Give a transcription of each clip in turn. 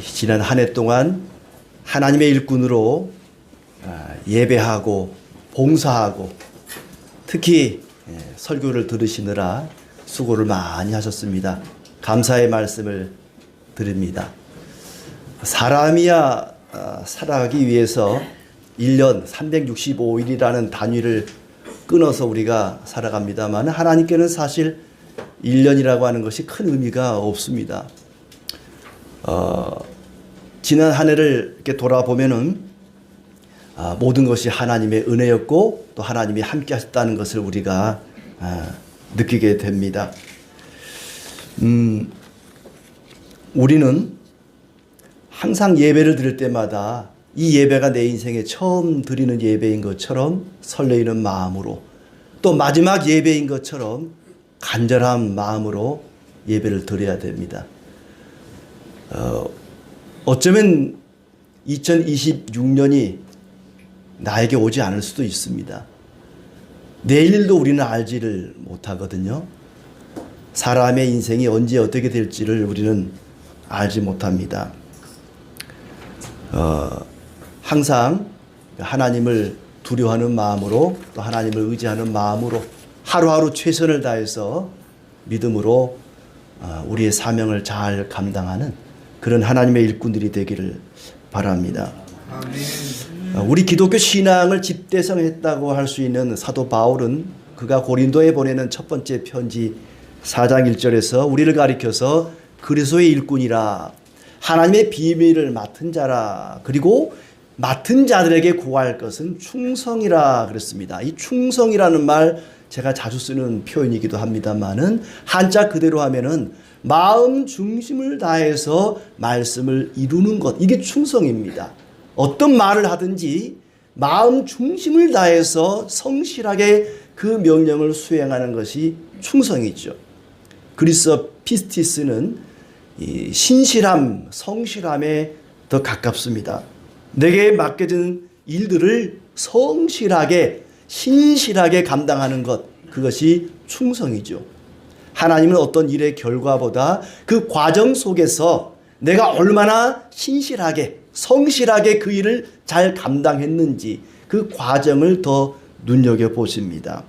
지난 한 해 동안 하나님의 일꾼으로 예배하고 봉사하고 특히 설교를 들으시느라 수고를 많이 하셨습니다. 감사의 말씀을 드립니다. 사람이야 살아가기 위해서 1년 365일이라는 단위를 끊어서 우리가 살아갑니다만 하나님께는 사실 1년이라고 하는 것이 큰 의미가 없습니다. 지난 한 해를 이렇게 돌아보면은 모든 것이 하나님의 은혜였고 또 하나님이 함께 하셨다는 것을 우리가 느끼게 됩니다. 우리는 항상 예배를 드릴 때마다 이 예배가 내 인생에 처음 드리는 예배인 것처럼 설레이는 마음으로 또 마지막 예배인 것처럼 간절한 마음으로 예배를 드려야 됩니다. 어쩌면 2026년이 나에게 오지 않을 수도 있습니다. 내일도 우리는 알지를 못하거든요. 사람의 인생이 언제 어떻게 될지를 우리는 알지 못합니다. 항상 하나님을 두려워하는 마음으로 또 하나님을 의지하는 마음으로 하루하루 최선을 다해서 믿음으로 우리의 사명을 잘 감당하는 그런 하나님의 일꾼들이 되기를 바랍니다. 우리 기독교 신앙을 집대성했다고 할 수 있는 사도 바울은 그가 고린도에 보내는 첫 번째 편지 4장 1절에서 우리를 가리켜서 그리스도의 일꾼이라 하나님의 비밀을 맡은 자라 그리고 맡은 자들에게 구할 것은 충성이라 그랬습니다. 이 충성이라는 말 제가 자주 쓰는 표현이기도 합니다만은 한자 그대로 하면은 마음 중심을 다해서 말씀을 이루는 것, 이게 충성입니다. 어떤 말을 하든지 마음 중심을 다해서 성실하게 그 명령을 수행하는 것이 충성이죠. 그리스 피스티스는 이 신실함, 성실함에 더 가깝습니다. 내게 맡겨진 일들을 성실하게, 신실하게 감당하는 것, 그것이 충성이죠. 하나님은 어떤 일의 결과보다 그 과정 속에서 내가 얼마나 신실하게 성실하게 그 일을 잘 감당했는지 그 과정을 더 눈여겨보십니다.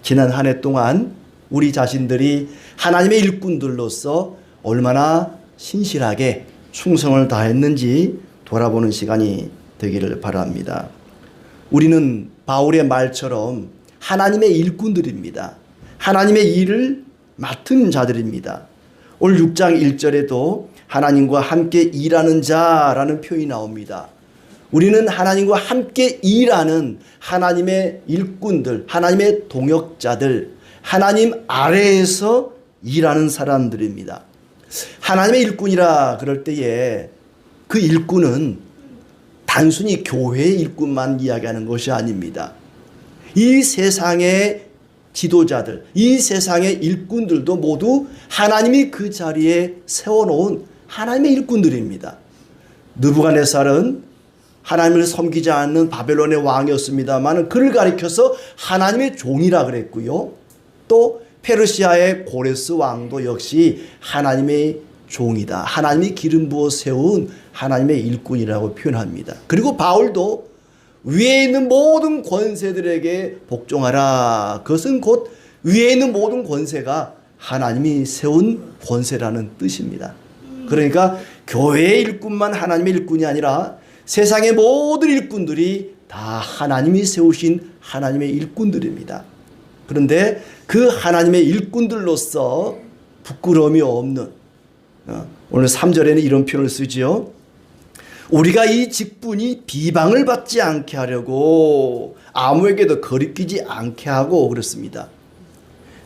지난 한 해 동안 우리 자신들이 하나님의 일꾼들로서 얼마나 신실하게 충성을 다했는지 돌아보는 시간이 되기를 바랍니다. 우리는 바울의 말처럼 하나님의 일꾼들입니다. 하나님의 일을 맡은 자들입니다. 오늘 6장 1절에도 하나님과 함께 일하는 자라는 표현이 나옵니다. 우리는 하나님과 함께 일하는 하나님의 일꾼들, 하나님의 동역자들, 하나님 아래에서 일하는 사람들입니다. 하나님의 일꾼이라 그럴 때에 그 일꾼은 단순히 교회의 일꾼만 이야기하는 것이 아닙니다. 이 세상의 지도자들, 이 세상의 일꾼들도 모두 하나님이 그 자리에 세워놓은 하나님의 일꾼들입니다. 느부갓네살은 하나님을 섬기지 않는 바벨론의 왕이었습니다만 그를 가리켜서 하나님의 종이라 그랬고요. 또 페르시아의 고레스 왕도 역시 하나님의 종이다. 하나님이 기름 부어 세운 하나님의 일꾼이라고 표현합니다. 그리고 바울도 위에 있는 모든 권세들에게 복종하라. 그것은 곧 위에 있는 모든 권세가 하나님이 세운 권세라는 뜻입니다. 그러니까 교회의 일꾼만 하나님의 일꾼이 아니라 세상의 모든 일꾼들이 다 하나님이 세우신 하나님의 일꾼들입니다. 그런데 그 하나님의 일꾼들로서 부끄러움이 없는 오늘 3절에는 이런 표현을 쓰지요. 우리가 이 직분이 비방을 받지 않게 하려고 아무에게도 거리끼지 않게 하고 그렇습니다.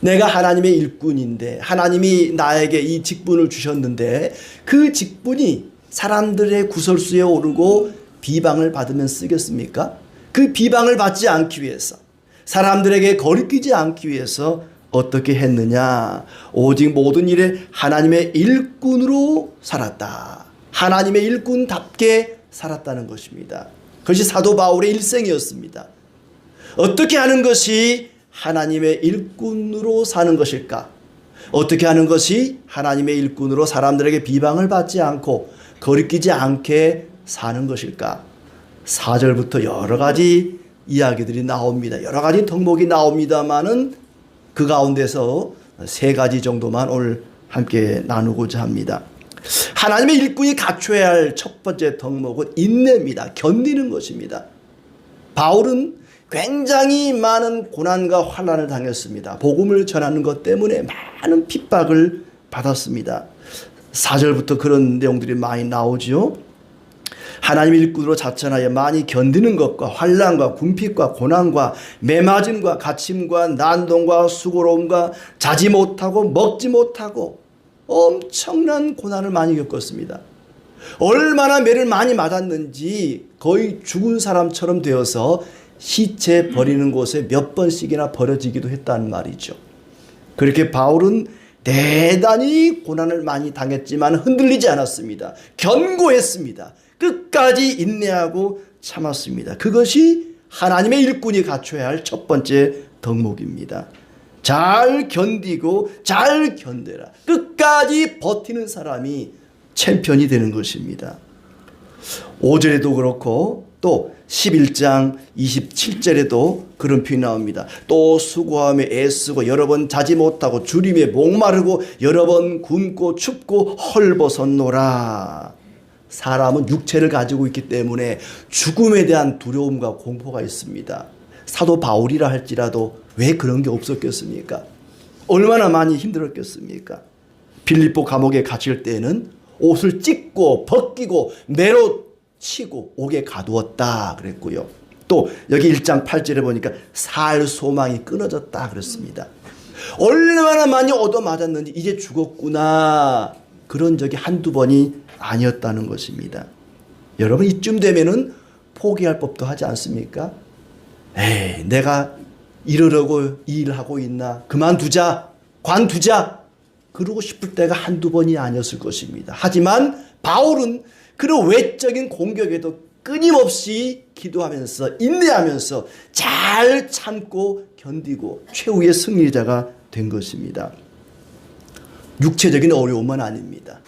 내가 하나님의 일꾼인데 하나님이 나에게 이 직분을 주셨는데 그 직분이 사람들의 구설수에 오르고 비방을 받으면 쓰겠습니까? 그 비방을 받지 않기 위해서 사람들에게 거리끼지 않기 위해서 어떻게 했느냐? 오직 모든 일에 하나님의 일꾼으로 살았다. 하나님의 일꾼답게 살았다는 것입니다. 그것이 사도 바울의 일생이었습니다. 어떻게 하는 것이 하나님의 일꾼으로 사는 것일까? 어떻게 하는 것이 하나님의 일꾼으로 사람들에게 비방을 받지 않고 거리끼지 않게 사는 것일까? 4절부터 여러 가지 이야기들이 나옵니다. 여러 가지 덕목이 나옵니다만은 그 가운데서 3가지 정도만 오늘 함께 나누고자 합니다. 하나님의 일꾼이 갖춰야 할 첫 번째 덕목은 인내입니다. 견디는 것입니다. 바울은 굉장히 많은 고난과 환난을 당했습니다. 복음을 전하는 것 때문에 많은 핍박을 받았습니다. 4절부터 그런 내용들이 많이 나오죠. 하나님의 일꾼으로 자천하여 많이 견디는 것과 환난과 궁핍과 고난과 매맞음과 갇힘과 난동과 수고로움과 자지 못하고 먹지 못하고 엄청난 고난을 많이 겪었습니다. 얼마나 매를 많이 맞았는지 거의 죽은 사람처럼 되어서 시체 버리는 곳에 몇 번씩이나 버려지기도 했다는 말이죠. 그렇게 바울은 대단히 고난을 많이 당했지만 흔들리지 않았습니다. 견고했습니다. 끝까지 인내하고 참았습니다. 그것이 하나님의 일꾼이 갖춰야 할 첫 번째 덕목입니다. 잘 견디고 잘 견뎌라. 끝까지 버티는 사람이 챔피언이 되는 것입니다. 5절에도 그렇고 또 11장 27절에도 그런 표현이 나옵니다. 또 수고하며 애쓰고 여러 번 자지 못하고 주림에 목마르고 여러 번 굶고 춥고 헐벗었노라. 사람은 육체를 가지고 있기 때문에 죽음에 대한 두려움과 공포가 있습니다. 사도 바울이라 할지라도 왜 그런 게 없었겠습니까? 얼마나 많이 힘들었겠습니까? 빌립보 감옥에 갇힐 때는 옷을 찢고 벗기고 매로 치고 옥에 가두었다 그랬고요. 또 여기 1장 8절에 보니까 살 소망이 끊어졌다 그랬습니다. 얼마나 많이 얻어맞았는지 이제 죽었구나 그런 적이 한두 번이 아니었다는 것입니다. 여러분 이쯤 되면은 포기할 법도 하지 않습니까? 에이 내가 이러려고 일하고 있나 그만두자 관두자 그러고 싶을 때가 한두 번이 아니었을 것입니다. 하지만 바울은 그런 외적인 공격에도 끊임없이 기도하면서 인내하면서 잘 참고 견디고 최후의 승리자가 된 것입니다. 육체적인 어려움은 아닙니다.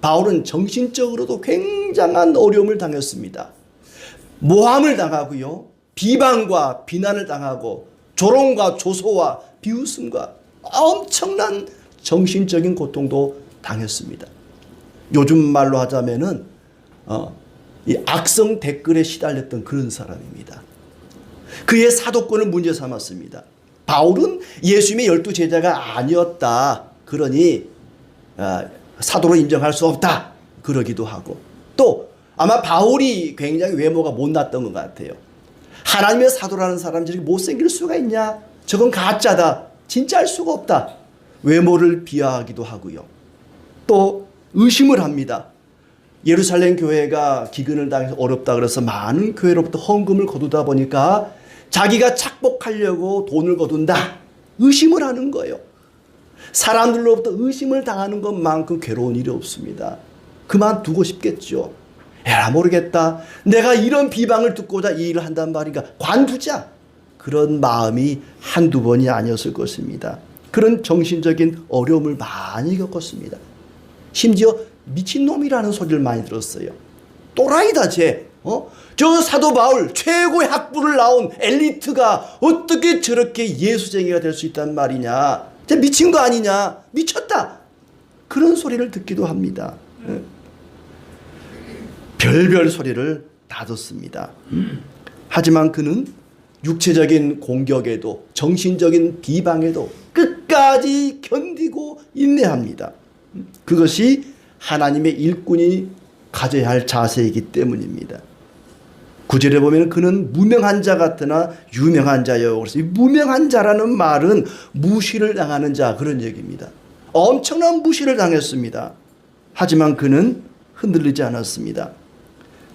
바울은 정신적으로도 굉장한 어려움을 당했습니다. 모함을 당하고요. 비방과 비난을 당하고 조롱과 조소와 비웃음과 엄청난 정신적인 고통도 당했습니다. 요즘 말로 하자면은 이 악성 댓글에 시달렸던 그런 사람입니다. 그의 사도권을 문제 삼았습니다. 바울은 예수님의 12제자가 아니었다. 그러니 사도로 인정할 수 없다. 그러기도 하고 또 아마 바울이 굉장히 외모가 못났던 것 같아요. 하나님의 사도라는 사람이 저렇게 못생길 수가 있냐? 저건 가짜다. 진짜 할 수가 없다. 외모를 비하하기도 하고요. 또 의심을 합니다. 예루살렘 교회가 기근을 당해서 어렵다 그래서 많은 교회로부터 헌금을 거두다 보니까 자기가 착복하려고 돈을 거둔다. 의심을 하는 거예요. 사람들로부터 의심을 당하는 것만큼 괴로운 일이 없습니다. 그만두고 싶겠죠. 에라 모르겠다. 내가 이런 비방을 듣고자 이 일을 한단 말인가. 관두자. 그런 마음이 한두 번이 아니었을 것입니다. 그런 정신적인 어려움을 많이 겪었습니다. 심지어 미친놈이라는 소리를 많이 들었어요. 또라이다 쟤. 저 사도 바울 최고의 학부를 나온 엘리트가 어떻게 저렇게 예수쟁이가 될 수 있단 말이냐. 쟤 미친 거 아니냐. 미쳤다. 그런 소리를 듣기도 합니다. 별별 소리를 다 듣습니다. 하지만 그는 육체적인 공격에도 정신적인 비방에도 끝까지 견디고 인내합니다. 그것이 하나님의 일꾼이 가져야 할 자세이기 때문입니다. 9절에 보면 그는 무명한 자 같으나 유명한 자여. 그래서 이 무명한 자라는 말은 무시를 당하는 자 그런 얘기입니다. 엄청난 무시를 당했습니다. 하지만 그는 흔들리지 않았습니다.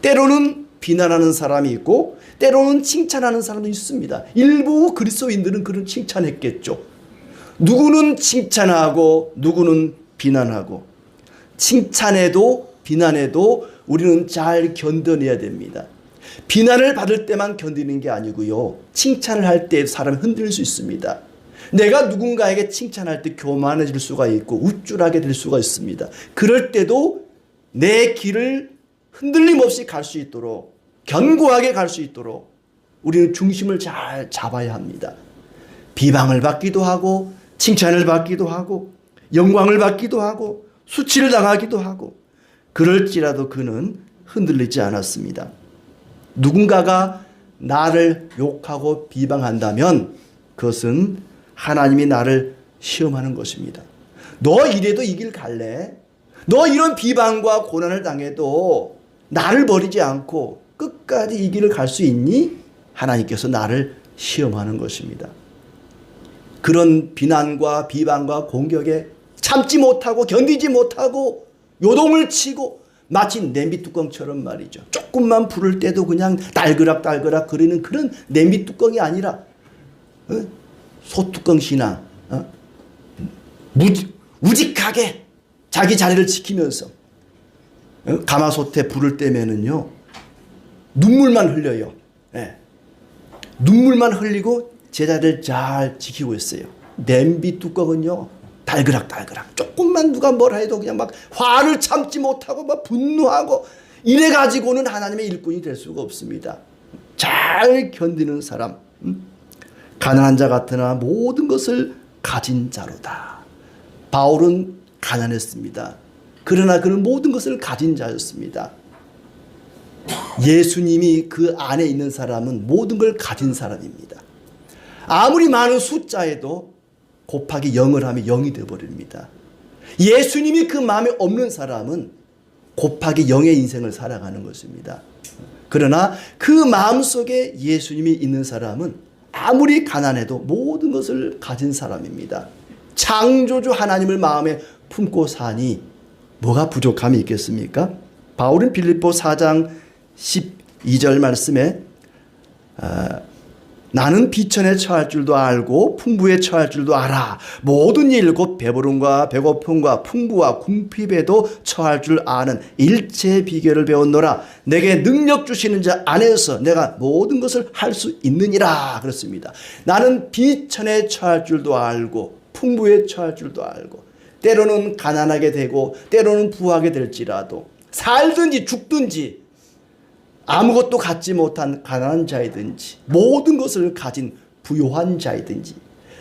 때로는 비난하는 사람이 있고 때로는 칭찬하는 사람도 있습니다. 일부 그리스도인들은 그런 칭찬했겠죠. 누구는 칭찬하고 누구는 비난하고 칭찬해도 비난해도 우리는 잘 견뎌내야 됩니다. 비난을 받을 때만 견디는 게 아니고요. 칭찬을 할 때 사람이 흔들릴 수 있습니다. 내가 누군가에게 칭찬할 때 교만해질 수가 있고 우쭐하게 될 수가 있습니다. 그럴 때도 내 길을 흔들림 없이 갈 수 있도록, 견고하게 갈 수 있도록 우리는 중심을 잘 잡아야 합니다. 비방을 받기도 하고 칭찬을 받기도 하고 영광을 받기도 하고 수치를 당하기도 하고, 그럴지라도 그는 흔들리지 않았습니다. 누군가가 나를 욕하고 비방한다면 그것은 하나님이 나를 시험하는 것입니다. 너 이래도 이 길 갈래? 너 이런 비방과 고난을 당해도 나를 버리지 않고 끝까지 이 길을 갈 수 있니? 하나님께서 나를 시험하는 것입니다. 그런 비난과 비방과 공격에 참지 못하고 견디지 못하고 요동을 치고 마치 냄비 뚜껑처럼 말이죠. 조금만 불을 때도 그냥 딸그락딸그락 거리는 그런 냄비 뚜껑이 아니라 소뚜껑 신앙, 우직하게 자기 자리를 지키면서 가마솥에 불을 떼면은요 눈물만 흘려요. 네. 눈물만 흘리고 제자리를 잘 지키고 있어요. 냄비 뚜껑은요 달그락달그락 조금만 누가 뭐라 해도 그냥 막 화를 참지 못하고 막 분노하고 이래 가지고는 하나님의 일꾼이 될 수가 없습니다. 잘 견디는 사람, 가난한 자 같으나 모든 것을 가진 자로다. 바울은 가난했습니다. 그러나 그는 모든 것을 가진 자였습니다. 예수님이 그 안에 있는 사람은 모든 걸 가진 사람입니다. 아무리 많은 숫자에도 곱하기 0을 하면 0이 되어버립니다. 예수님이 그 마음에 없는 사람은 곱하기 0의 인생을 살아가는 것입니다. 그러나 그 마음속에 예수님이 있는 사람은 아무리 가난해도 모든 것을 가진 사람입니다. 창조주 하나님을 마음에 품고 사니 뭐가 부족함이 있겠습니까? 바울은 빌립보 4장 12절 말씀에 나는 비천에 처할 줄도 알고 풍부에 처할 줄도 알아. 모든 일 곧 배부름과 배고픔과 풍부와 궁핍에도 처할 줄 아는 일체의 비결을 배웠노라. 내게 능력 주시는 자 안에서 내가 모든 것을 할 수 있느니라. 그렇습니다. 나는 비천에 처할 줄도 알고 풍부에 처할 줄도 알고 때로는 가난하게 되고 때로는 부하게 될지라도 살든지 죽든지 아무것도 갖지 못한 가난한 자이든지 모든 것을 가진 부유한 자이든지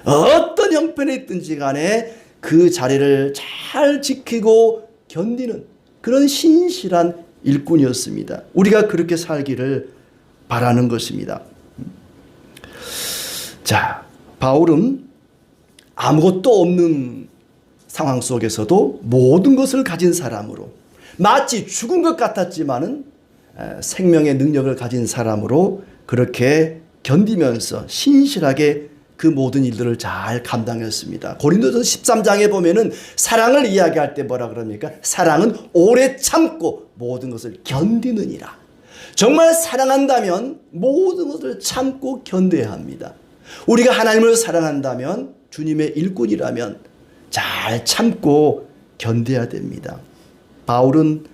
어떤 형편에 있든지 간에 그 자리를 잘 지키고 견디는 그런 신실한 일꾼이었습니다. 우리가 그렇게 살기를 바라는 것입니다. 자, 바울은 아무것도 없는 상황 속에서도 모든 것을 가진 사람으로 마치 죽은 것 같았지만은 생명의 능력을 가진 사람으로 그렇게 견디면서 신실하게 그 모든 일들을 잘 감당했습니다. 고린도서 13장에 보면은 사랑을 이야기할 때 뭐라 그럽니까? 사랑은 오래 참고 모든 것을 견디느니라. 정말 사랑한다면 모든 것을 참고 견뎌야 합니다. 우리가 하나님을 사랑한다면 주님의 일꾼이라면 잘 참고 견뎌야 됩니다. 바울은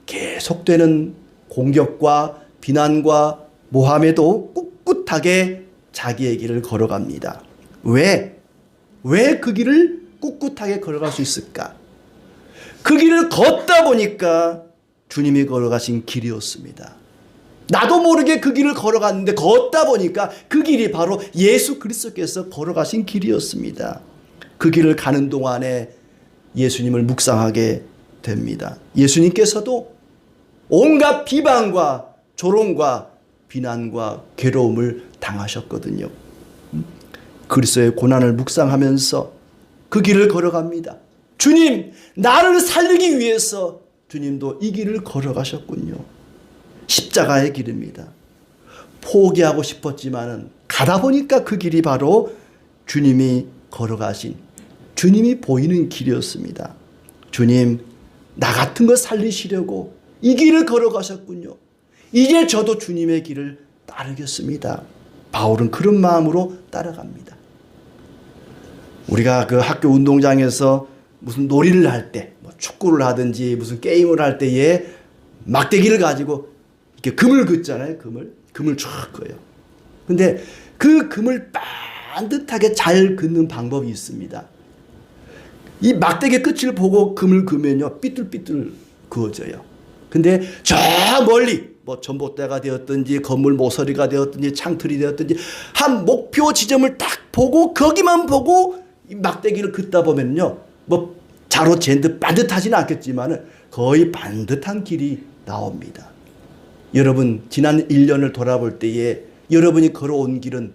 계속되는 공격과 비난과 모함에도 꿋꿋하게 자기의 길을 걸어갑니다. 왜 그 길을 꿋꿋하게 걸어갈 수 있을까? 그 길을 걷다 보니까 주님이 걸어가신 길이었습니다. 나도 모르게 그 길을 걸어갔는데 걷다 보니까 그 길이 바로 예수 그리스도께서 걸어가신 길이었습니다. 그 길을 가는 동안에 예수님을 묵상하게 됩니다. 예수님께서도 온갖 비방과 조롱과 비난과 괴로움을 당하셨거든요. 그리스도의 고난을 묵상하면서 그 길을 걸어갑니다. 주님, 나를 살리기 위해서 주님도 이 길을 걸어가셨군요. 십자가의 길입니다. 포기하고 싶었지만은 가다 보니까 그 길이 바로 주님이 걸어가신, 주님이 보이는 길이었습니다. 주님, 나 같은 거 살리시려고 이 길을 걸어가셨군요. 이제 저도 주님의 길을 따르겠습니다. 바울은 그런 마음으로 따라갑니다. 우리가 그 학교 운동장에서 무슨 놀이를 할 때, 뭐 축구를 하든지 무슨 게임을 할 때에 막대기를 가지고 이렇게 금을 긋잖아요. 금을 쫙 그어요. 근데 그 금을 반듯하게 잘 긋는 방법이 있습니다. 이 막대기 끝을 보고 금을 그면요 삐뚤삐뚤 그어져요. 근데 저 멀리 뭐 전봇대가 되었든지 건물 모서리가 되었든지 창틀이 되었든지 한 목표 지점을 딱 보고 거기만 보고 이 막대기를 긋다 보면요, 뭐 자로 잰 듯 반듯하지는 않겠지만 거의 반듯한 길이 나옵니다. 여러분 지난 1년을 돌아볼 때에 여러분이 걸어온 길은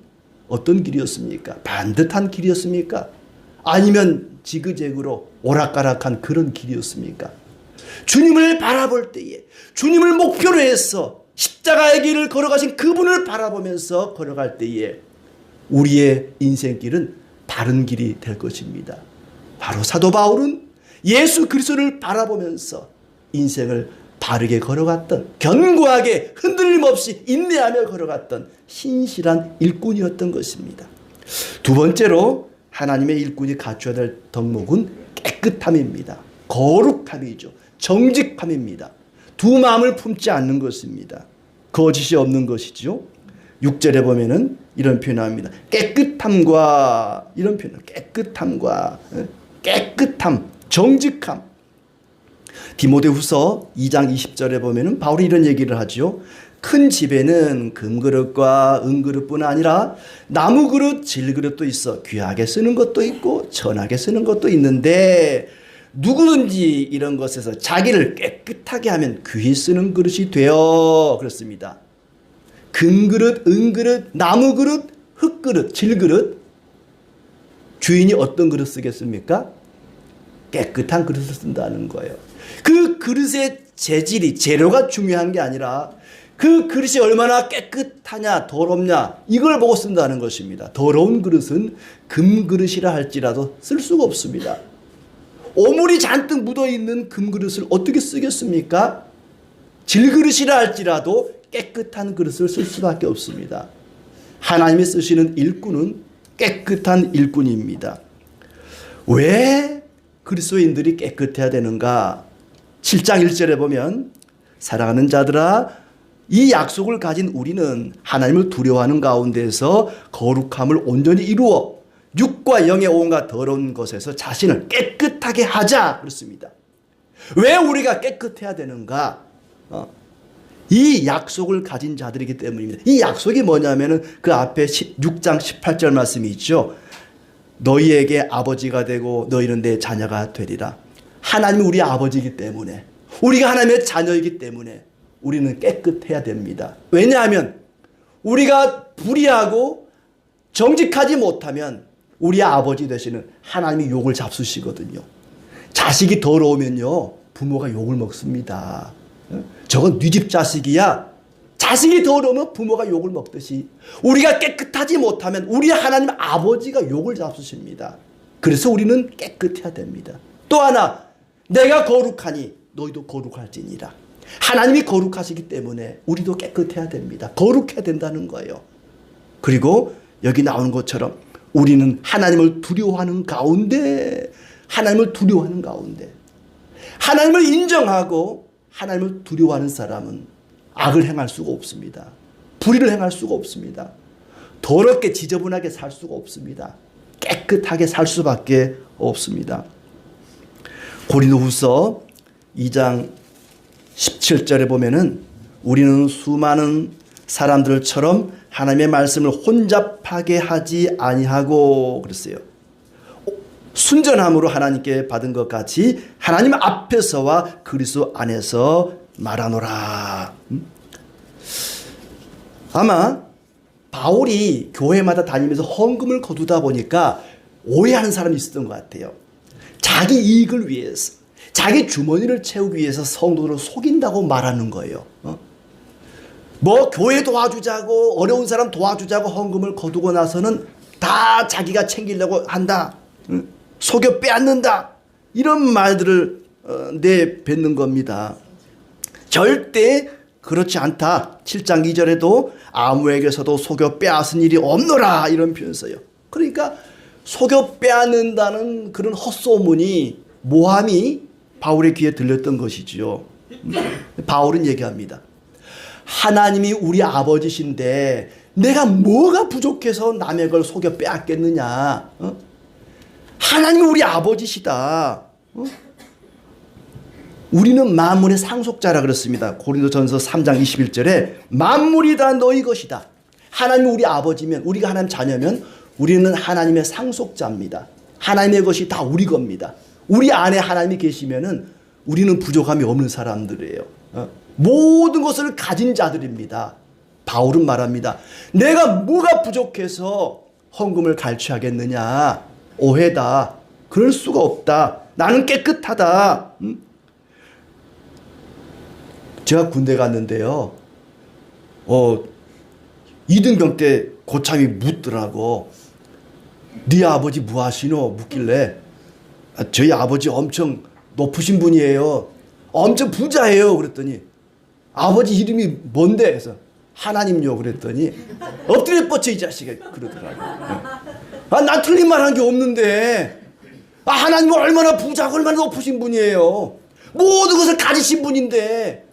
어떤 길이었습니까? 반듯한 길이었습니까? 아니면 지그재그로 오락가락한 그런 길이었습니까? 주님을 바라볼 때에, 주님을 목표로 해서 십자가의 길을 걸어가신 그분을 바라보면서 걸어갈 때에 우리의 인생길은 바른 길이 될 것입니다. 바로 사도 바울은 예수 그리스도를 바라보면서 인생을 바르게 걸어갔던, 견고하게 흔들림 없이 인내하며 걸어갔던 신실한 일꾼이었던 것입니다. 두 번째로 하나님의 일꾼이 갖춰야 될 덕목은 깨끗함입니다. 거룩함이죠. 정직함입니다. 두 마음을 품지 않는 것입니다. 거짓이 없는 것이죠. 6절에 보면은 이런 표현을 합니다. 깨끗함과, 이런 표현을, 깨끗함과, 깨끗함, 정직함. 디모데후서 2장 20절에 보면은 바울이 이런 얘기를 하죠. 큰 집에는 금그릇과 은그릇뿐 아니라 나무그릇, 질그릇도 있어 귀하게 쓰는 것도 있고 천하게 쓰는 것도 있는데 누구든지 이런 것에서 자기를 깨끗하게 하면 귀히 쓰는 그릇이 되어. 그렇습니다. 금그릇, 은그릇, 나무그릇, 흙그릇, 질그릇. 주인이 어떤 그릇 쓰겠습니까? 깨끗한 그릇을 쓴다는 거예요. 그 그릇의 재질이, 재료가 중요한 게 아니라 그 그릇이 얼마나 깨끗하냐 더럽냐 이걸 보고 쓴다는 것입니다. 더러운 그릇은 금그릇이라 할지라도 쓸 수가 없습니다. 오물이 잔뜩 묻어있는 금그릇을 어떻게 쓰겠습니까? 질그릇이라 할지라도 깨끗한 그릇을 쓸 수밖에 없습니다. 하나님이 쓰시는 일꾼은 깨끗한 일꾼입니다. 왜 그리스도인들이 깨끗해야 되는가? 7장 1절에 보면 사랑하는 자들아 이 약속을 가진 우리는 하나님을 두려워하는 가운데서 거룩함을 온전히 이루어 육과 영의 온갖 더러운 것에서 자신을 깨끗하게 하자. 그렇습니다. 왜 우리가 깨끗해야 되는가? 이 약속을 가진 자들이기 때문입니다. 이 약속이 뭐냐면은 그 앞에 6장 18절 말씀이 있죠. 너희에게 아버지가 되고 너희는 내 자녀가 되리라. 하나님이 우리 아버지이기 때문에, 우리가 하나님의 자녀이기 때문에 우리는 깨끗해야 됩니다. 왜냐하면 우리가 불의하고 정직하지 못하면 우리 아버지 되시는 하나님이 욕을 잡수시거든요. 자식이 더러우면요 부모가 욕을 먹습니다. 저건 네 집 자식이야. 자식이 더러우면 부모가 욕을 먹듯이 우리가 깨끗하지 못하면 우리 하나님 아버지가 욕을 잡수십니다. 그래서 우리는 깨끗해야 됩니다. 또 하나, 내가 거룩하니 너희도 거룩할지니라. 하나님이 거룩하시기 때문에 우리도 깨끗해야 됩니다. 거룩해야 된다는 거예요. 그리고 여기 나오는 것처럼 우리는 하나님을 두려워하는 가운데, 하나님을 두려워하는 가운데, 하나님을 인정하고 하나님을 두려워하는 사람은 악을 행할 수가 없습니다. 불의를 행할 수가 없습니다. 더럽게 지저분하게 살 수가 없습니다. 깨끗하게 살 수밖에 없습니다. 고린도후서 2장 17절에 보면은 우리는 수많은 사람들처럼 하나님의 말씀을 혼잡하게 하지 아니하고 그랬어요. 순전함으로 하나님께 받은 것 같이 하나님 앞에서와 그리스도 안에서 말하노라. 아마 바울이 교회마다 다니면서 헌금을 거두다 보니까 오해하는 사람이 있었던 것 같아요. 자기 이익을 위해서, 자기 주머니를 채우기 위해서 성도를 속인다고 말하는 거예요. 뭐 교회 도와주자고, 어려운 사람 도와주자고 헌금을 거두고 나서는 다 자기가 챙기려고 한다. 속여 빼앗는다. 이런 말들을 내뱉는 겁니다. 절대 그렇지 않다. 7장 2절에도 아무에게서도 속여 빼앗은 일이 없노라 이런 표현 써요. 그러니까 속여 빼앗는다는 그런 헛소문이, 모함이 바울의 귀에 들렸던 것이지요. 바울은 얘기합니다. 하나님이 우리 아버지신데 내가 뭐가 부족해서 남의 걸 속여 빼앗겠느냐. 하나님이 우리 아버지시다. 우리는 만물의 상속자라 그랬습니다. 고린도전서 3장 21절에 만물이 다 너희 것이다. 하나님이 우리 아버지면, 우리가 하나님 자녀면 우리는 하나님의 상속자입니다. 하나님의 것이 다 우리 겁니다. 우리 안에 하나님이 계시면은 우리는 부족함이 없는 사람들이에요. 모든 것을 가진 자들입니다. 바울은 말합니다. 내가 뭐가 부족해서 헌금을 갈취하겠느냐? 오해다. 그럴 수가 없다. 나는 깨끗하다. 제가 군대 갔는데요. 2등병 때 고참이 묻더라고. 네 아버지 뭐 하시노? 묻길래 저희 아버지 엄청 높으신 분이에요. 엄청 부자예요. 그랬더니 아버지 이름이 뭔데? 해서 하나님요. 그랬더니 엎드려 뻗쳐 이 자식아 그러더라고. 난 틀린 말 한 게 없는데 하나님은 얼마나 부자고 얼마나 높으신 분이에요. 모든 것을 가지신 분인데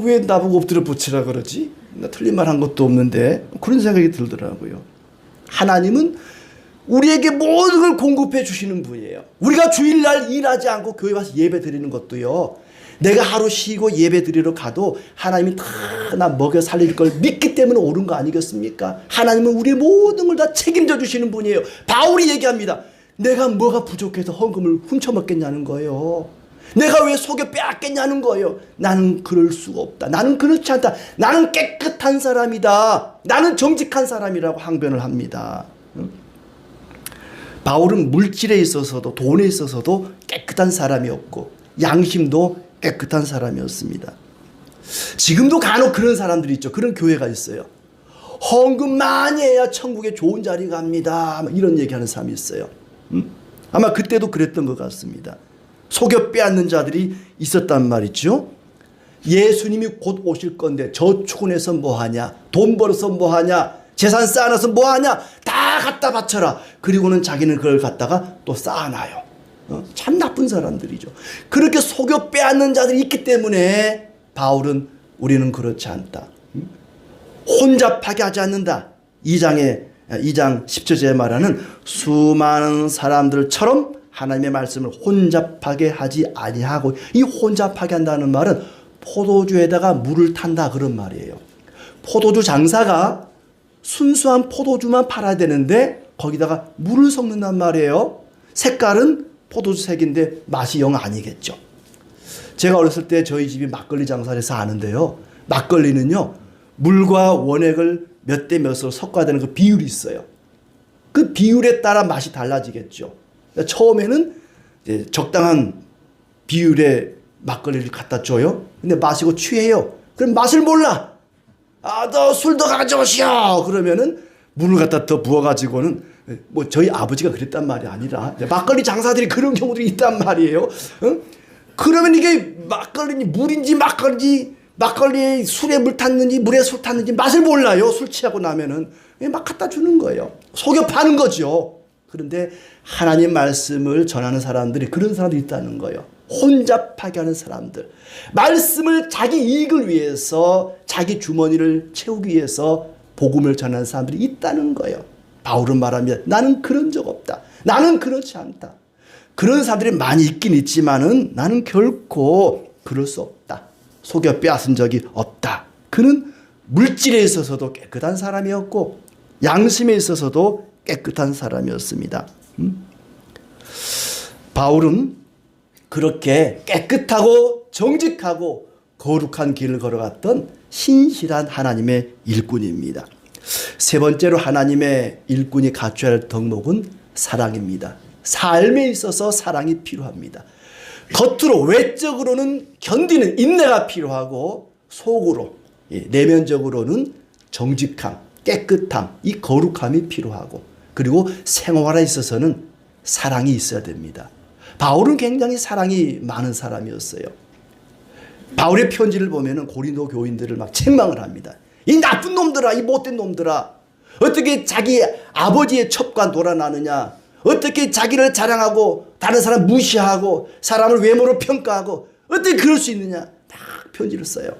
왜 나보고 엎드려 뻗치라 그러지? 나 틀린 말 한 것도 없는데 그런 생각이 들더라고요. 하나님은 우리에게 모든 걸 공급해 주시는 분이에요. 우리가 주일날 일하지 않고 교회 와서 예배 드리는 것도요. 내가 하루 쉬고 예배 드리러 가도 하나님이 다 나 먹여 살릴 걸 믿기 때문에 옳은 거 아니겠습니까? 하나님은 우리의 모든 걸 다 책임져 주시는 분이에요. 바울이 얘기합니다. 내가 뭐가 부족해서 헌금을 훔쳐먹겠냐는 거예요. 내가 왜 속여 빼앗겠냐는 거예요. 나는 그럴 수가 없다. 나는 그렇지 않다. 나는 깨끗한 사람이다. 나는 정직한 사람이라고 항변을 합니다. 바울은 물질에 있어서도 돈에 있어서도 깨끗한 사람이었고 양심도 깨끗한 사람이었습니다. 지금도 간혹 그런 사람들이 있죠. 그런 교회가 있어요. 헌금 많이 해야 천국에 좋은 자리 갑니다. 이런 얘기하는 사람이 있어요. 아마 그때도 그랬던 것 같습니다. 속여 빼앗는 자들이 있었단 말이죠. 예수님이 곧 오실 건데 저축은 해서 뭐하냐, 돈 벌어서 뭐하냐, 재산 쌓아놔서 뭐하냐, 다 갖다 바쳐라. 그리고는 자기는 그걸 갖다가 또 쌓아놔요. 참 나쁜 사람들이죠. 그렇게 속여 빼앗는 자들이 있기 때문에 바울은 우리는 그렇지 않다. 혼잡하게 하지 않는다. 2장 10절에 말하는 수많은 사람들처럼 하나님의 말씀을 혼잡하게 하지 아니하고, 이 혼잡하게 한다는 말은 포도주에다가 물을 탄다 그런 말이에요. 포도주 장사가 순수한 포도주만 팔아야 되는데 거기다가 물을 섞는단 말이에요. 색깔은 포도주 색인데 맛이 영 아니겠죠. 제가 어렸을 때 저희 집이 막걸리 장사를 해서 아는데요. 막걸리는요, 물과 원액을 몇 대 몇으로 섞어야 되는 그 비율이 있어요. 그 비율에 따라 맛이 달라지겠죠. 처음에는 이제 적당한 비율의 막걸리를 갖다 줘요. 근데 마시고 취해요. 그럼 맛을 몰라. 너 술 더 가져오시오. 그러면은 물을 갖다 더 부어가지고는, 뭐 저희 아버지가 그랬단 말이 아니라 막걸리 장사들이 그런 경우들이 있단 말이에요. 그러면 이게 막걸리니 물인지 막걸리에 술에 물 탔는지 물에 술 탔는지 맛을 몰라요. 술 취하고 나면은 막 갖다 주는 거예요. 속여 파는 거죠. 그런데 하나님 말씀을 전하는 사람들이 그런 사람들이 있다는 거예요. 혼잡하게 하는 사람들. 말씀을 자기 이익을 위해서, 자기 주머니를 채우기 위해서 복음을 전하는 사람들이 있다는 거예요. 바울은 말합니다. 나는 그런 적 없다. 나는 그렇지 않다. 그런 사람들이 많이 있긴 있지만은 나는 결코 그럴 수 없다. 속여 빼앗은 적이 없다. 그는 물질에 있어서도 깨끗한 사람이었고 양심에 있어서도 깨끗한 사람이었습니다. 바울은 그렇게 깨끗하고 정직하고 거룩한 길을 걸어갔던 신실한 하나님의 일꾼입니다. 세 번째로 하나님의 일꾼이 갖춰야 할 덕목은 사랑입니다. 삶에 있어서 사랑이 필요합니다. 겉으로 외적으로는 견디는 인내가 필요하고 속으로 내면적으로는 정직함, 깨끗함, 이 거룩함이 필요하고, 그리고 생활에 있어서는 사랑이 있어야 됩니다. 바울은 굉장히 사랑이 많은 사람이었어요. 바울의 편지를 보면은 고린도 교인들을 막 책망을 합니다. 이 나쁜 놈들아, 이 못된 놈들아, 어떻게 자기 아버지의 첩과 놀아나느냐, 어떻게 자기를 자랑하고 다른 사람 무시하고 사람을 외모로 평가하고 어떻게 그럴 수 있느냐, 딱 편지를 써요.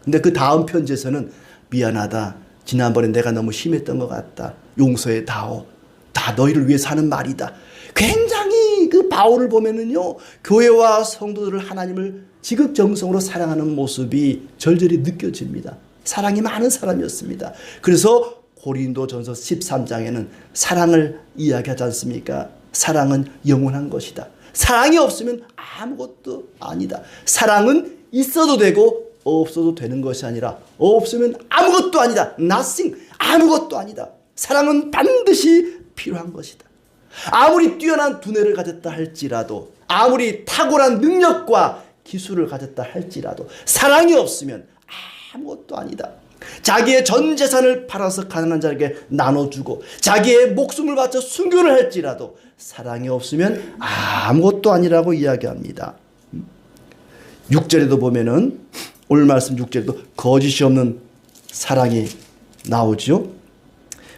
근데 그 다음 편지에서는 미안하다, 지난번에 내가 너무 심했던 것 같다, 용서해 다오, 다 너희를 위해서 하는 말이다. 굉장히 특히 그 바울을 보면은요, 교회와 성도들을 하나님을 지극정성으로 사랑하는 모습이 절절히 느껴집니다. 사랑이 많은 사람이었습니다. 그래서 고린도전서 13장에는 사랑을 이야기하지 않습니까? 사랑은 영원한 것이다. 사랑이 없으면 아무것도 아니다. 사랑은 있어도 되고 없어도 되는 것이 아니라 없으면 아무것도 아니다. nothing, 아무것도 아니다. 사랑은 반드시 필요한 것이다. 아무리 뛰어난 두뇌를 가졌다 할지라도, 아무리 탁월한 능력과 기술을 가졌다 할지라도 사랑이 없으면 아무것도 아니다. 자기의 전 재산을 팔아서 가난한 자에게 나눠주고 자기의 목숨을 바쳐 순교를 할지라도 사랑이 없으면 아무것도 아니라고 이야기합니다. 6절에도 보면은, 오늘 말씀 6절에도 거짓이 없는 사랑이 나오죠.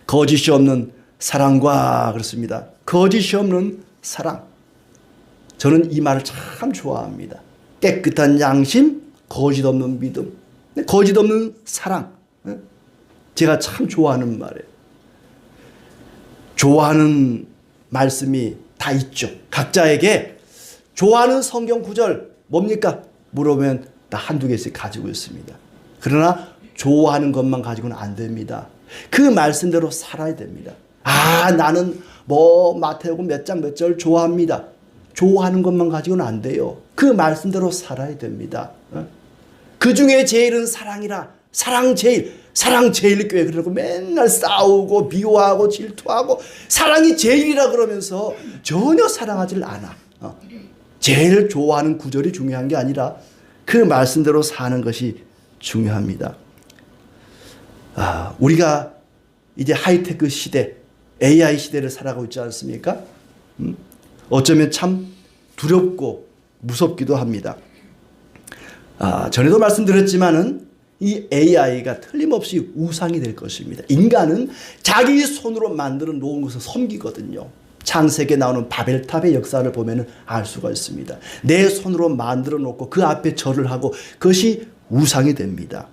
거짓이 없는 사랑과 그렇습니다. 거짓이 없는 사랑. 저는 이 말을 참 좋아합니다. 깨끗한 양심, 거짓 없는 믿음, 거짓 없는 사랑. 제가 참 좋아하는 말이에요. 좋아하는 말씀이 다 있죠. 각자에게 좋아하는 성경 구절 뭡니까? 물어보면 다 한두 개씩 가지고 있습니다. 그러나 좋아하는 것만 가지고는 안 됩니다. 그 말씀대로 살아야 됩니다. 나는 마태복음 몇 장 몇 절 좋아합니다. 좋아하는 것만 가지고는 안 돼요. 그 말씀대로 살아야 됩니다. 그 중에 제일은 사랑이라. 사랑 제일 교회 그러고 맨날 싸우고 미워하고 질투하고 사랑이 제일이라 그러면서 전혀 사랑하지를 않아. 제일 좋아하는 구절이 중요한 게 아니라 그 말씀대로 사는 것이 중요합니다. 우리가 이제 하이테크 시대, AI 시대를 살아가고 있지 않습니까? 어쩌면 참 두렵고 무섭기도 합니다. 전에도 말씀드렸지만은 이 AI가 틀림없이 우상이 될 것입니다. 인간은 자기 손으로 만들어 놓은 것을 섬기거든요. 창세기에 나오는 바벨탑의 역사를 보면 알 수가 있습니다. 내 손으로 만들어 놓고 그 앞에 절을 하고 그것이 우상이 됩니다.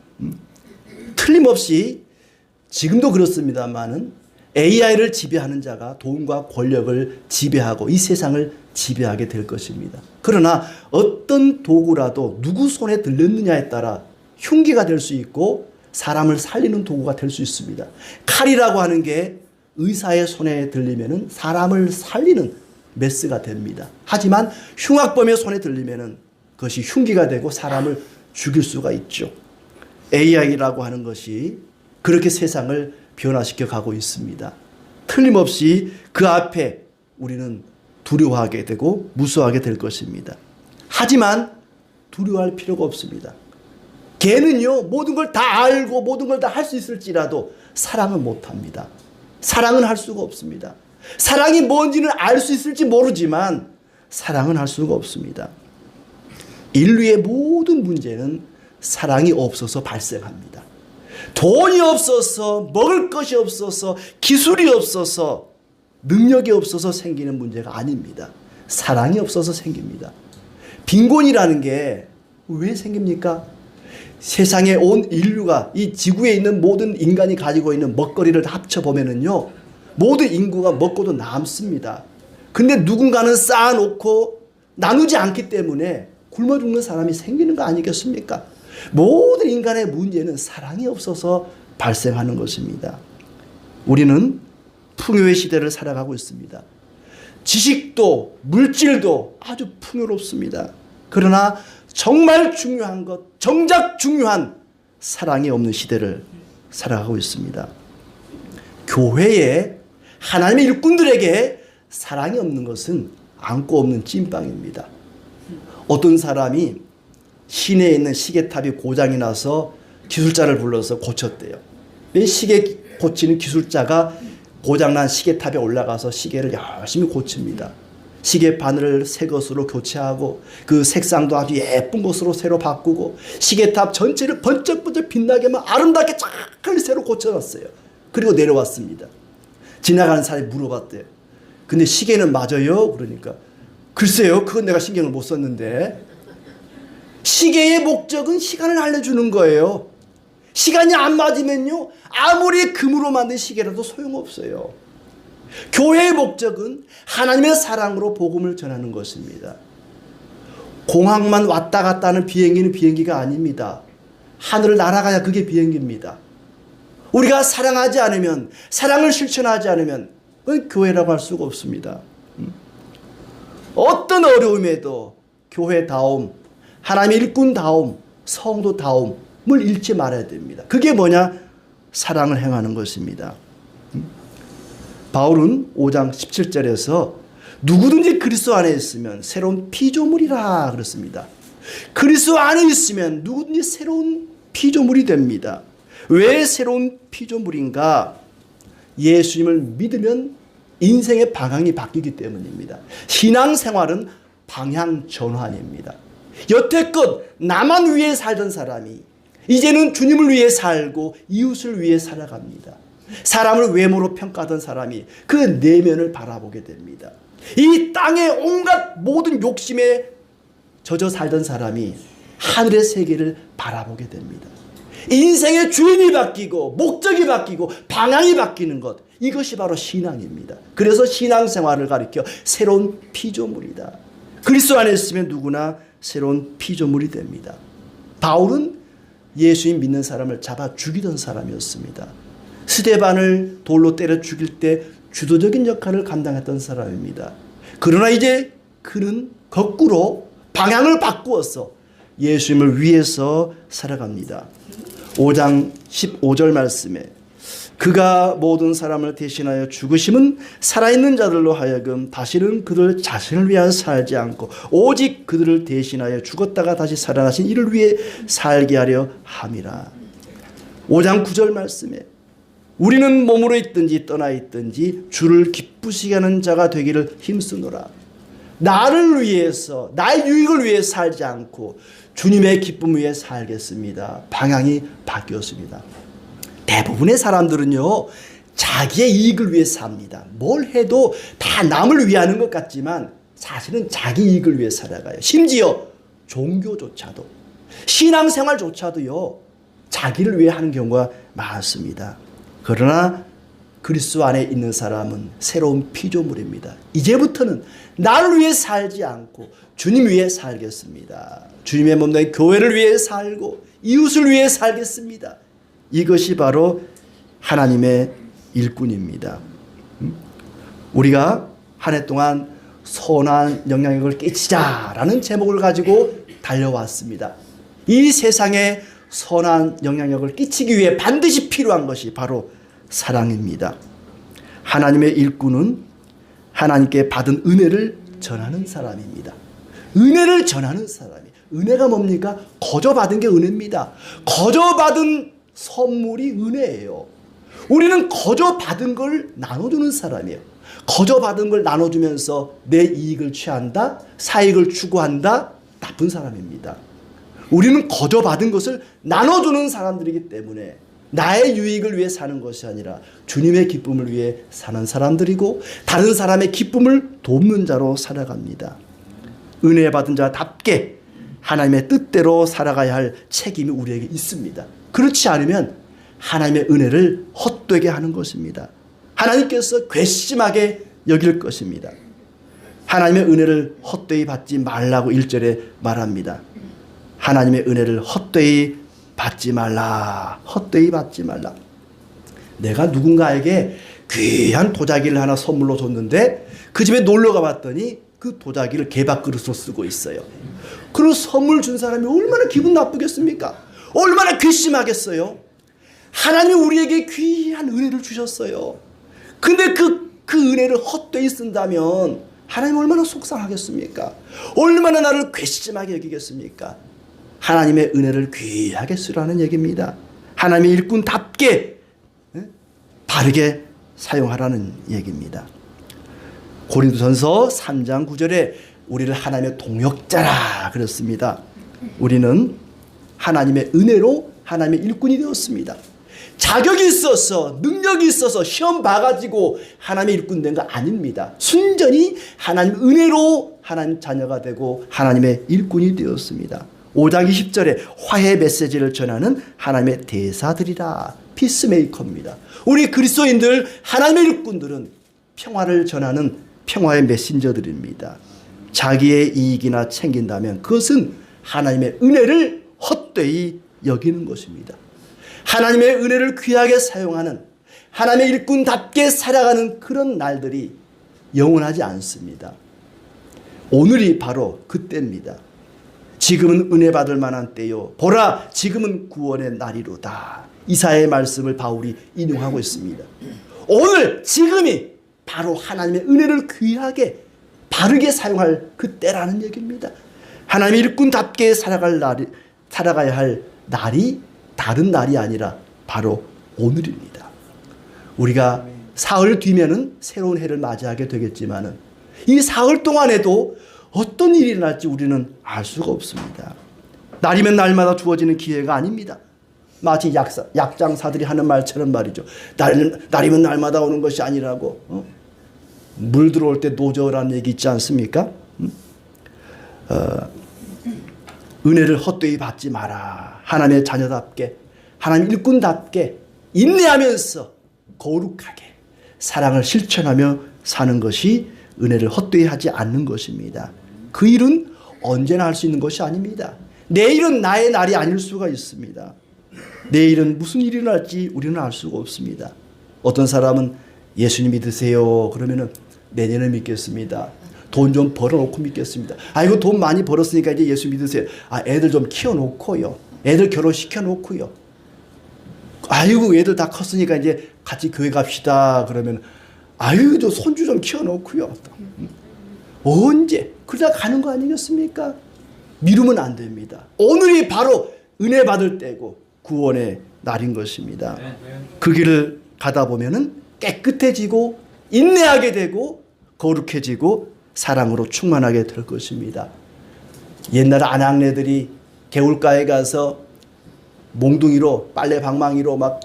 틀림없이 지금도 그렇습니다만은 AI를 지배하는 자가 돈과 권력을 지배하고 이 세상을 지배하게 될 것입니다. 그러나 어떤 도구라도 누구 손에 들렸느냐에 따라 흉기가 될 수 있고 사람을 살리는 도구가 될 수 있습니다. 칼이라고 하는 게 의사의 손에 들리면은 사람을 살리는 메스가 됩니다. 하지만 흉악범의 손에 들리면은 그것이 흉기가 되고 사람을 죽일 수가 있죠. AI라고 하는 것이 그렇게 세상을 변화시켜 가고 있습니다. 틀림없이 그 앞에 우리는 두려워하게 되고 무서워하게 될 것입니다. 하지만 두려워할 필요가 없습니다. 걔는요, 모든 걸 다 알고 모든 걸 다 할 수 있을지라도 사랑은 못합니다. 사랑은 할 수가 없습니다. 사랑이 뭔지는 알 수 있을지 모르지만 사랑은 할 수가 없습니다. 인류의 모든 문제는 사랑이 없어서 발생합니다. 돈이 없어서, 먹을 것이 없어서, 기술이 없어서, 능력이 없어서 생기는 문제가 아닙니다. 사랑이 없어서 생깁니다. 빈곤이라는 게 왜 생깁니까? 세상에 온 인류가, 이 지구에 있는 모든 인간이 가지고 있는 먹거리를 다 합쳐보면은요, 모든 인구가 먹고도 남습니다. 근데 누군가는 쌓아놓고 나누지 않기 때문에 굶어 죽는 사람이 생기는 거 아니겠습니까? 모든 인간의 문제는 사랑이 없어서 발생하는 것입니다. 우리는 풍요의 시대를 살아가고 있습니다. 지식도 물질도 아주 풍요롭습니다. 그러나 정말 중요한 것, 정작 중요한 사랑이 없는 시대를 살아가고 있습니다. 교회에 하나님의 일꾼들에게 사랑이 없는 것은 안고 없는 찐빵입니다. 어떤 사람이 시내에 있는 시계탑이 고장이 나서 기술자를 불러서 고쳤대요. 시계 고치는 기술자가 고장난 시계탑에 올라가서 시계를 열심히 고칩니다. 시계 바늘을 새 것으로 교체하고 그 색상도 아주 예쁜 것으로 새로 바꾸고 시계탑 전체를 번쩍번쩍 빛나게만 아름답게 쫙 새로 고쳐놨어요. 그리고 내려왔습니다. 지나가는 사람이 물어봤대요. 근데 시계는 맞아요? 그러니까 글쎄요, 그건 내가 신경을 못 썼는데. 시계의 목적은 시간을 알려주는 거예요. 시간이 안 맞으면요, 아무리 금으로 만든 시계라도 소용없어요. 교회의 목적은 하나님의 사랑으로 복음을 전하는 것입니다. 공항만 왔다 갔다 하는 비행기는 비행기가 아닙니다. 하늘을 날아가야 그게 비행기입니다. 우리가 사랑하지 않으면, 사랑을 실천하지 않으면 그건 교회라고 할 수가 없습니다. 어떤 어려움에도 교회다움, 하나님의 일꾼다움, 성도다움을 잃지 말아야 됩니다. 그게 뭐냐? 사랑을 행하는 것입니다. 바울은 5장 17절에서 누구든지 그리스도 안에 있으면 새로운 피조물이라 그랬습니다. 그리스도 안에 있으면 누구든지 새로운 피조물이 됩니다. 왜 새로운 피조물인가? 예수님을 믿으면 인생의 방향이 바뀌기 때문입니다. 신앙생활은 방향 전환입니다. 여태껏 나만 위해 살던 사람이 이제는 주님을 위해 살고 이웃을 위해 살아갑니다. 사람을 외모로 평가하던 사람이 그 내면을 바라보게 됩니다. 이 땅의 온갖 모든 욕심에 젖어 살던 사람이 하늘의 세계를 바라보게 됩니다. 인생의 주인이 바뀌고 목적이 바뀌고 방향이 바뀌는 것, 이것이 바로 신앙입니다. 그래서 신앙생활을 가리켜 새로운 피조물이다. 그리스도 안에 있으면 누구나 새로운 피조물이 됩니다. 바울은 예수님 믿는 사람을 잡아 죽이던 사람이었습니다. 스데반을 돌로 때려 죽일 때 주도적인 역할을 감당했던 사람입니다. 그러나 이제 그는 거꾸로 방향을 바꾸어서 예수님을 위해서 살아갑니다. 5장 15절 말씀에 그가 모든 사람을 대신하여 죽으심은 살아있는 자들로 하여금 다시는 그들 자신을 위하여 살지 않고 오직 그들을 대신하여 죽었다가 다시 살아나신 이를 위해 살게 하려 함이라. 5장 9절 말씀에 우리는 몸으로 있든지 떠나 있든지 주를 기쁘시게 하는 자가 되기를 힘쓰노라. 나를 위해서, 나의 유익을 위해 살지 않고 주님의 기쁨 위해 살겠습니다. 방향이 바뀌었습니다. 대부분의 사람들은요, 자기의 이익을 위해 삽니다. 뭘 해도 다 남을 위하는 것 같지만 사실은 자기 이익을 위해 살아가요. 심지어 종교조차도, 신앙생활조차도요, 자기를 위해 하는 경우가 많습니다. 그러나 그리스도 안에 있는 사람은 새로운 피조물입니다. 이제부터는 나를 위해 살지 않고 주님 위해 살겠습니다. 주님의 몸된 교회를 위해 살고 이웃을 위해 살겠습니다. 이것이 바로 하나님의 일꾼입니다. 우리가 한 해 동안 선한 영향력을 끼치자라는 제목을 가지고 달려왔습니다. 이 세상에 선한 영향력을 끼치기 위해 반드시 필요한 것이 바로 사랑입니다. 하나님의 일꾼은 하나님께 받은 은혜를 전하는 사람입니다. 은혜를 전하는 사람이. 은혜가 뭡니까? 거저 받은 게 은혜입니다. 거저 받은 선물이 은혜예요. 우리는 거저 받은 걸 나눠주는 사람이에요. 거저 받은 걸 나눠주면서 내 이익을 취한다, 사익을 추구한다, 나쁜 사람입니다. 우리는 거저 받은 것을 나눠주는 사람들이기 때문에 나의 유익을 위해 사는 것이 아니라 주님의 기쁨을 위해 사는 사람들이고 다른 사람의 기쁨을 돕는 자로 살아갑니다. 은혜 받은 자답게 하나님의 뜻대로 살아가야 할 책임이 우리에게 있습니다. 그렇지 않으면 하나님의 은혜를 헛되게 하는 것입니다. 하나님께서 괘씸하게 여길 것입니다. 하나님의 은혜를 헛되이 받지 말라고 1절에 말합니다. 하나님의 은혜를 헛되이 받지 말라. 헛되이 받지 말라. 내가 누군가에게 귀한 도자기를 하나 선물로 줬는데 그 집에 놀러 가봤더니 그 도자기를 개밥그릇으로 쓰고 있어요. 그런 선물 준 사람이 얼마나 기분 나쁘겠습니까? 얼마나 괘씸하겠어요? 하나님이 우리에게 귀한 은혜를 주셨어요. 근데 그 은혜를 헛되이 쓴다면 하나님 얼마나 속상하겠습니까? 얼마나 나를 괘씸하게 여기겠습니까? 하나님의 은혜를 귀하게 쓰라는 얘기입니다. 하나님의 일꾼답게 바르게 사용하라는 얘기입니다. 고린도전서 3장 9절에 우리를 하나님의 동역자라 그랬습니다. 우리는 하나님의 은혜로 하나님의 일꾼이 되었습니다. 자격이 있어서 능력이 있어서 시험 봐가지고 하나님의 일꾼 된 거 아닙니다. 순전히 하나님 은혜로 하나님 자녀가 되고 하나님의 일꾼이 되었습니다. 5장 20절에 화해 메시지를 전하는 하나님의 대사들이라 피스메이커입니다. 우리 그리스도인들 하나님의 일꾼들은 평화를 전하는 평화의 메신저들입니다. 자기의 이익이나 챙긴다면 그것은 하나님의 은혜를 헛되이 여기는 것입니다. 하나님의 은혜를 귀하게 사용하는 하나님의 일꾼답게 살아가는 그런 날들이 영원하지 않습니다. 오늘이 바로 그때입니다. 지금은 은혜 받을 만한 때요. 보라, 지금은 구원의 날이로다. 이사야의 말씀을 바울이 인용하고 있습니다. 오늘, 지금이 바로 하나님의 은혜를 귀하게 바르게 사용할 그때라는 얘기입니다. 하나님의 일꾼답게 살아가야 할 날이 다른 날이 아니라 바로 오늘입니다. 우리가 사흘 뒤면은 새로운 해를 맞이하게 되겠지만은 이 사흘 동안에도 어떤 일이 일어날지 우리는 알 수가 없습니다. 날이면 날마다 주어지는 기회가 아닙니다. 마치 약장사들이 하는 말처럼 말이죠. 날이면 날마다 오는 것이 아니라고. 물 들어올 때 노저라는 얘기 있지 않습니까? 은혜를 헛되이 받지 마라. 하나님의 자녀답게, 하나님 일꾼답게 인내하면서 거룩하게 사랑을 실천하며 사는 것이 은혜를 헛되이 하지 않는 것입니다. 그 일은 언제나 할 수 있는 것이 아닙니다. 내일은 나의 날이 아닐 수가 있습니다. 내일은 무슨 일이 일어날지 우리는 알 수가 없습니다. 어떤 사람은 예수님 믿으세요. 그러면은 내년에 믿겠습니다. 돈 좀 벌어놓고 믿겠습니다. 아이고 돈 많이 벌었으니까 이제 예수 믿으세요. 애들 좀 키워놓고요. 애들 결혼시켜놓고요. 아이고 애들 다 컸으니까 이제 같이 교회 갑시다. 그러면 아유 저 손주 좀 키워놓고요. 언제? 그러다 가는 거 아니겠습니까? 미루면 안 됩니다. 오늘이 바로 은혜 받을 때고 구원의 날인 것입니다. 그 길을 가다 보면은 깨끗해지고 인내하게 되고 거룩해지고 사랑으로 충만하게 될 것입니다. 옛날 아낙네들이 개울가에 가서 몽둥이로 빨래 방망이로 막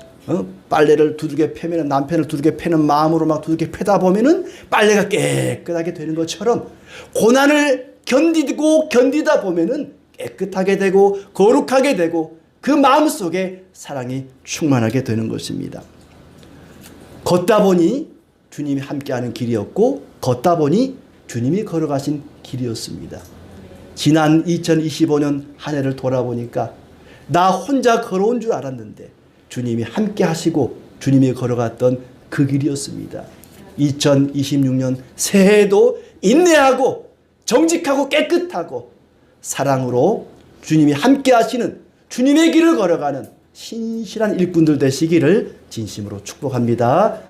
빨래를 두들겨 패면 남편을 두들겨 패는 마음으로 막 두들겨 패다 보면은 빨래가 깨끗하게 되는 것처럼 고난을 견디다 보면은 깨끗하게 되고 거룩하게 되고 그 마음 속에 사랑이 충만하게 되는 것입니다. 걷다 보니 주님이 함께하는 길이었고 걷다 보니 주님이 걸어가신 길이었습니다. 지난 2025년 한 해를 돌아보니까 나 혼자 걸어온 줄 알았는데 주님이 함께 하시고 주님이 걸어갔던 그 길이었습니다. 2026년 새해에도 인내하고 정직하고 깨끗하고 사랑으로 주님이 함께 하시는 주님의 길을 걸어가는 신실한 일꾼들 되시기를 진심으로 축복합니다.